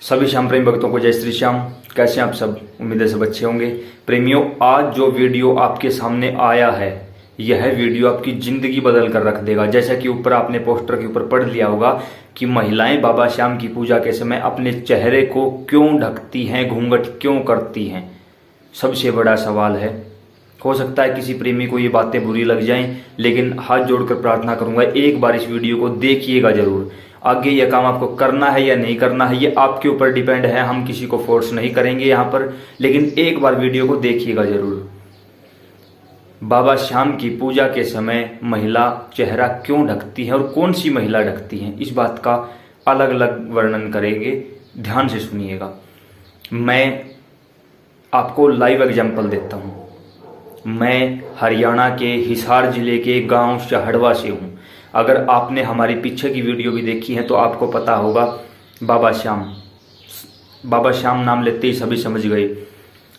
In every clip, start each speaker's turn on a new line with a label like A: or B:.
A: सभी श्याम प्रेमी भक्तों को जय श्री श्याम। कैसे हैं आप सब? उम्मीद है सब अच्छे होंगे। प्रेमियों, आज जो वीडियो आपके सामने आया है, यह वीडियो आपकी जिंदगी बदल कर रख देगा। जैसा कि ऊपर आपने पोस्टर के ऊपर पढ़ लिया होगा कि महिलाएं बाबा श्याम की पूजा के समय अपने चेहरे को क्यों ढकती हैं, घूंघट क्यों करती हैं। सबसे बड़ा सवाल है। हो सकता है किसी प्रेमी को ये बातें बुरी लग जाएं, लेकिन हाथ जोड़कर प्रार्थना करूंगा एक बार इस वीडियो को देखिएगा जरूर। आगे यह काम आपको करना है या नहीं करना है, ये आपके ऊपर डिपेंड है। हम किसी को फोर्स नहीं करेंगे यहाँ पर, लेकिन एक बार वीडियो को देखिएगा जरूर। बाबा श्याम की पूजा के समय महिला चेहरा क्यों ढकती है और कौन सी महिला ढकती है, इस बात का अलग अलग वर्णन करेंगे। ध्यान से सुनिएगा। मैं आपको लाइव एग्जाम्पल देता हूँ। मैं हरियाणा के हिसार जिले के गांव शहड़वा से हूँ। अगर आपने हमारी पीछे की वीडियो भी देखी है तो आपको पता होगा बाबा श्याम नाम लेते ही सभी समझ गए।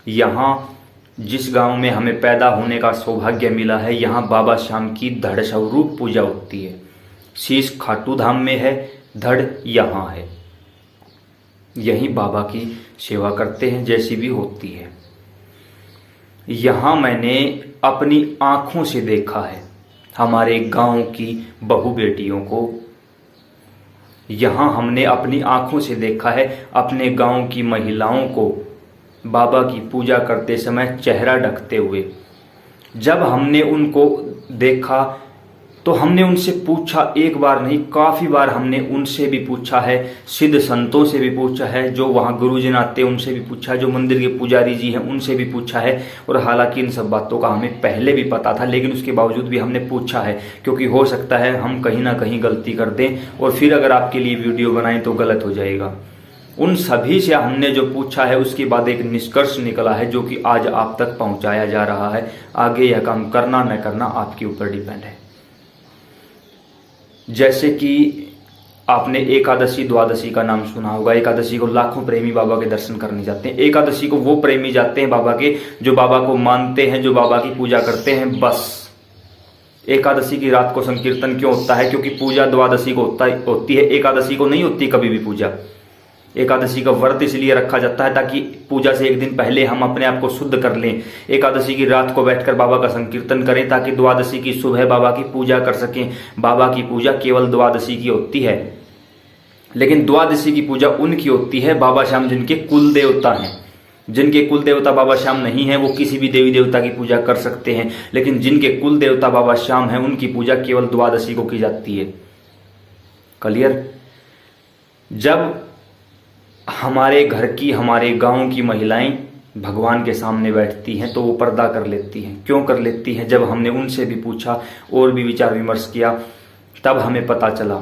A: यहाँ जिस गांव में हमें पैदा होने का सौभाग्य मिला है, यहाँ बाबा श्याम की धड़ स्वरूप पूजा होती है। शीश खाटू धाम में है, धड़ यहाँ है। यही बाबा की सेवा करते हैं जैसी भी होती है। यहाँ मैंने अपनी आंखों से देखा है हमारे गांव की बहू बेटियों को। यहाँ हमने अपनी आंखों से देखा है अपने गांव की महिलाओं को बाबा की पूजा करते समय चेहरा ढकते हुए। जब हमने उनको देखा तो हमने उनसे पूछा, एक बार नहीं काफ़ी बार हमने उनसे भी पूछा है, सिद्ध संतों से भी पूछा है, जो वहाँ गुरुजन आते हैं उनसे भी पूछा है, जो मंदिर के पुजारी जी हैं उनसे भी पूछा है। और हालांकि इन सब बातों का हमें पहले भी पता था, लेकिन उसके बावजूद भी हमने पूछा है, क्योंकि हो सकता है हम कहीं ना कहीं गलती कर दें और फिर अगर आपके लिए वीडियो बनाएं तो गलत हो जाएगा। उन सभी से हमने जो पूछा है उसके बाद एक निष्कर्ष निकला है, जो कि आज आप तक पहुँचाया जा रहा है। आगे यह काम करना न करना आपके ऊपर डिपेंड है। जैसे कि आपने एकादशी द्वादशी का नाम सुना होगा। एकादशी को लाखों प्रेमी बाबा के दर्शन करने जाते हैं। एकादशी को वो प्रेमी जाते हैं बाबा के जो बाबा को मानते हैं, जो बाबा की पूजा करते हैं। बस एकादशी की रात को संकीर्तन क्यों होता है? क्योंकि पूजा द्वादशी को होती है, एकादशी को नहीं होती कभी भी पूजा। एकादशी का व्रत इसलिए रखा जाता है ताकि पूजा से एक दिन पहले हम अपने आप को शुद्ध कर लें। एकादशी की रात को बैठकर बाबा का संकीर्तन करें ताकि द्वादशी की सुबह बाबा की पूजा कर सकें। बाबा की पूजा केवल द्वादशी की होती है, लेकिन द्वादशी की पूजा उनकी होती है बाबा श्याम जिनके कुल देवता हैं। जिनके कुल देवता बाबा श्याम नहीं है वो किसी भी देवी देवता की पूजा कर सकते हैं, लेकिन जिनके कुल देवता बाबा श्याम है उनकी पूजा केवल द्वादशी को की जाती है। क्लियर? जब हमारे घर की, हमारे गांव की महिलाएं भगवान के सामने बैठती हैं तो वो पर्दा कर लेती हैं। क्यों कर लेती हैं? जब हमने उनसे भी पूछा और भी विचार विमर्श किया, तब हमें पता चला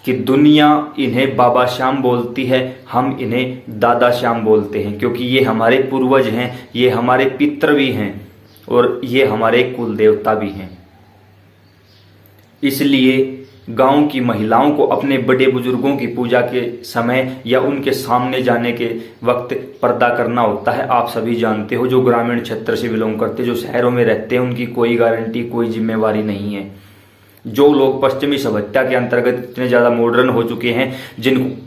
A: कि दुनिया इन्हें बाबा श्याम बोलती है, हम इन्हें दादा श्याम बोलते हैं, क्योंकि ये हमारे पूर्वज हैं, ये हमारे पितृ भी हैं और ये हमारे कुल देवता भी हैं। इसलिए गांव की महिलाओं को अपने बड़े बुजुर्गों की पूजा के समय या उनके सामने जाने के वक्त पर्दा करना होता है। आप सभी जानते हो, जो ग्रामीण क्षेत्र से बिलोंग करते, जो शहरों में रहते हैं, उनकी कोई गारंटी, कोई जिम्मेवारी नहीं है। जो लोग पश्चिमी सभ्यता के अंतर्गत इतने ज़्यादा मॉडर्न हो चुके हैं,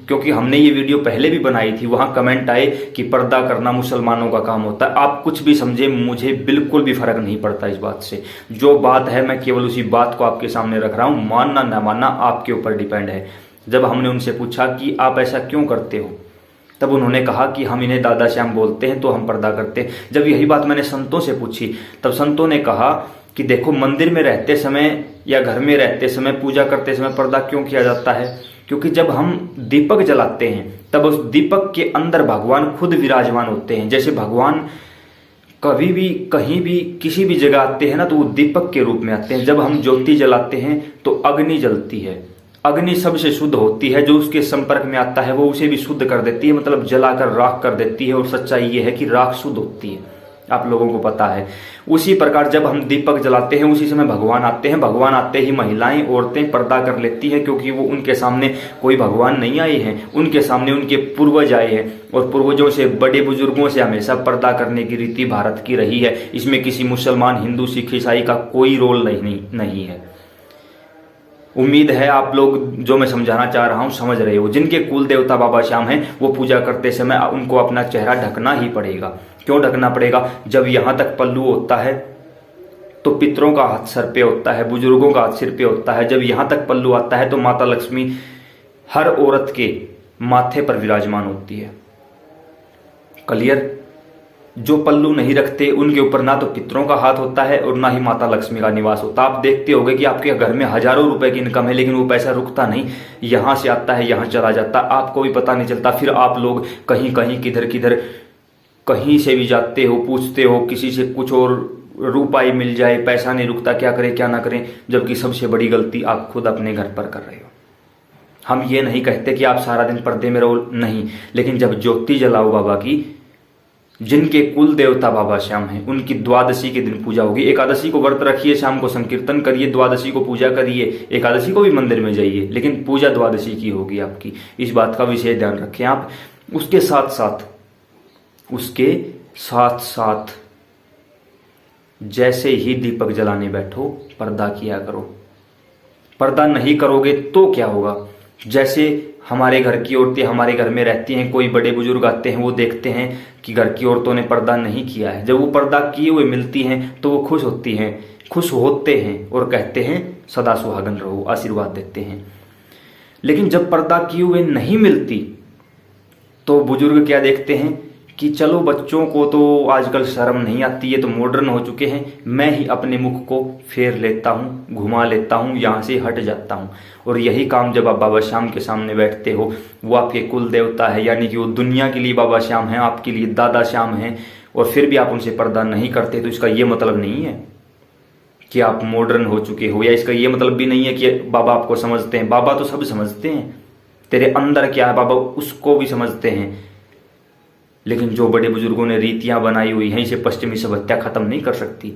A: क्योंकि हमने ये वीडियो पहले भी बनाई थी, वहाँ कमेंट आए कि पर्दा करना मुसलमानों का काम होता है। आप कुछ भी समझे, मुझे बिल्कुल भी फर्क नहीं पड़ता इस बात से। जो बात है मैं केवल उसी बात को आपके सामने रख रहा हूँ। मानना न मानना आपके ऊपर डिपेंड है। जब हमने उनसे पूछा कि आप ऐसा क्यों करते हो, तब उन्होंने कहा कि हम इन्हें दादा श्याम बोलते हैं तो हम पर्दा करते हैं। जब यही बात मैंने संतों से पूछी, तब संतों ने कहा कि देखो, मंदिर में रहते समय या घर में रहते समय, पूजा करते समय पर्दा क्यों किया जाता है? क्योंकि जब हम दीपक जलाते हैं तब उस दीपक के अंदर भगवान खुद विराजमान होते हैं। जैसे भगवान कभी भी कहीं भी किसी भी जगह आते हैं ना, तो वो दीपक के रूप में आते हैं। जब हम ज्योति जलाते हैं तो अग्नि जलती है। अग्नि सबसे शुद्ध होती है, जो उसके संपर्क में आता है वो उसे भी शुद्ध कर देती है, मतलब जलाकर राख कर देती है। और सच्चाई ये है कि राख शुद्ध होती है, आप लोगों को पता है। उसी प्रकार जब हम दीपक जलाते हैं उसी समय भगवान आते हैं। भगवान आते ही महिलाएं, औरतें पर्दा कर लेती हैं, क्योंकि वो उनके सामने कोई भगवान नहीं आए हैं, उनके सामने उनके पूर्वज आए हैं। और पूर्वजों से, बड़े बुजुर्गों से हमेशा पर्दा करने की रीति भारत की रही है। इसमें किसी मुसलमान, हिंदू, सिख, ईसाई का कोई रोल नहीं है। उम्मीद है आप लोग जो मैं समझाना चाह रहा हूं समझ रहे हो। जिनके कुल देवता बाबा श्याम हैं वो पूजा करते समय उनको अपना चेहरा ढकना ही पड़ेगा। क्यों ढकना पड़ेगा? जब यहां तक पल्लू होता है तो पितरों का हाथ सर पे होता है, बुजुर्गों का हाथ सिर पे होता है। जब यहां तक पल्लू आता है तो माता लक्ष्मी हर औरत के माथे पर विराजमान होती है। क्लियर? जो पल्लू नहीं रखते उनके ऊपर ना तो पितरों का हाथ होता है और ना ही माता लक्ष्मी का निवास होता। आप देखते होंगे कि आपके घर में हजारों रुपए की इनकम है लेकिन वो पैसा रुकता नहीं, यहां से आता है यहां चला जाता, आपको भी पता नहीं चलता। फिर आप लोग कहीं कहीं किधर किधर कहीं से भी जाते हो, पूछते हो किसी से कुछ और रुपये मिल जाए, पैसा नहीं रुकता, क्या करें क्या ना करें। जबकि सबसे बड़ी गलती आप खुद अपने घर पर कर रहे हो। हम ये नहीं कहते कि आप सारा दिन पर्दे में रहो, नहीं, लेकिन जब ज्योति जलाओ बाबा की, जिनके कुल देवता बाबा श्याम हैं, उनकी द्वादशी के दिन पूजा होगी। एकादशी को व्रत रखिए, शाम को संकीर्तन करिए, द्वादशी को पूजा करिए, एकादशी को भी मंदिर में जाइए, लेकिन पूजा द्वादशी की होगी आपकी। इस बात का विशेष ध्यान रखें आप। उसके साथ साथ जैसे ही दीपक जलाने बैठो पर्दा किया करो। पर्दा नहीं करोगे तो क्या होगा? जैसे हमारे घर की औरतें हमारे घर में रहती हैं, कोई बड़े बुजुर्ग आते हैं, वो देखते हैं कि घर की औरतों ने पर्दा नहीं किया है। जब वो पर्दा किए हुए मिलती हैं तो वो खुश होते हैं और कहते हैं सदा सुहागन रहो, आशीर्वाद देते हैं। लेकिन जब पर्दा किए हुए नहीं मिलती तो बुजुर्ग क्या देखते हैं कि चलो बच्चों को तो आजकल शर्म नहीं आती, ये तो मॉडर्न हो चुके हैं, मैं ही अपने मुख को फेर लेता हूँ, घुमा लेता हूँ, यहाँ से हट जाता हूँ। और यही काम जब आप बाबा श्याम के सामने बैठते हो, वो आपके कुल देवता है, यानी कि वो दुनिया के लिए बाबा श्याम हैं, आपके लिए दादा श्याम हैं, और फिर भी आप उनसे पर्दा नहीं करते, तो इसका ये मतलब नहीं है कि आप मॉडर्न हो चुके हो, या इसका ये मतलब भी नहीं है कि बाबा आपको समझते हैं। बाबा तो सब समझते हैं, तेरे अंदर क्या है बाबा उसको भी समझते हैं। लेकिन जो बड़े बुजुर्गों ने रीतियां बनाई हुई हैं, इसे पश्चिमी सभ्यता खत्म नहीं कर सकती।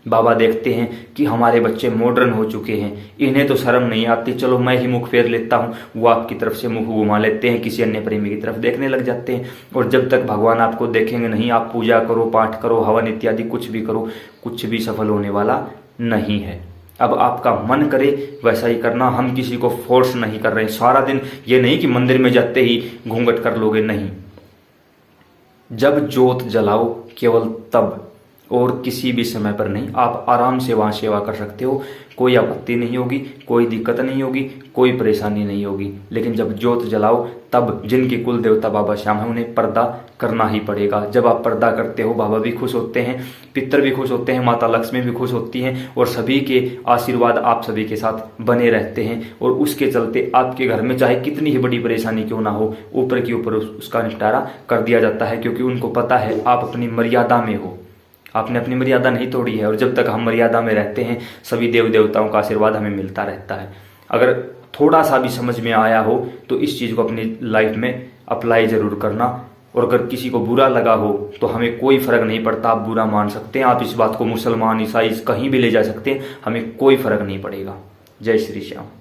A: बाबा देखते हैं कि हमारे बच्चे मॉडर्न हो चुके हैं, इन्हें तो शर्म नहीं आती, चलो मैं ही मुख फेर लेता हूँ। वो आपकी तरफ से मुख घुमा लेते हैं, किसी अन्य प्रेमी की तरफ देखने लग जाते हैं। और जब तक भगवान आपको देखेंगे नहीं, आप पूजा करो, पाठ करो, हवन इत्यादि कुछ भी करो, कुछ भी सफल होने वाला नहीं है। अब आपका मन करे वैसा ही करना, हम किसी को फोर्स नहीं कर रहे। सारा दिन ये नहीं कि मंदिर में जाते ही घूंघट कर लोगे, नहीं। जब ज्योत जलाओ केवल तब, और किसी भी समय पर नहीं। आप आराम से वहाँ सेवा कर सकते हो, कोई आपत्ति नहीं होगी, कोई दिक्कत नहीं होगी, कोई परेशानी नहीं होगी। लेकिन जब ज्योत जलाओ तब जिनके कुल देवता बाबा श्याम है उन्हें पर्दा करना ही पड़ेगा। जब आप पर्दा करते हो बाबा भी खुश होते हैं, पितर भी खुश होते हैं, माता लक्ष्मी भी खुश होती हैं, और सभी के आशीर्वाद आप सभी के साथ बने रहते हैं। और उसके चलते आपके घर में चाहे कितनी ही बड़ी परेशानी क्यों ना हो, ऊपर के ऊपर उसका निपटारा कर दिया जाता है, क्योंकि उनको पता है आप अपनी मर्यादा में हो, आपने अपनी मर्यादा नहीं तोड़ी है। और जब तक हम मर्यादा में रहते हैं सभी देव देवताओं का आशीर्वाद हमें मिलता रहता है। अगर थोड़ा सा भी समझ में आया हो तो इस चीज़ को अपनी लाइफ में अप्लाई ज़रूर करना। और अगर किसी को बुरा लगा हो तो हमें कोई फ़र्क नहीं पड़ता, आप बुरा मान सकते हैं, आप इस बात को मुसलमान ईसाई कहीं भी ले जा सकते हैं, हमें कोई फ़र्क नहीं पड़ेगा। जय श्री श्याम।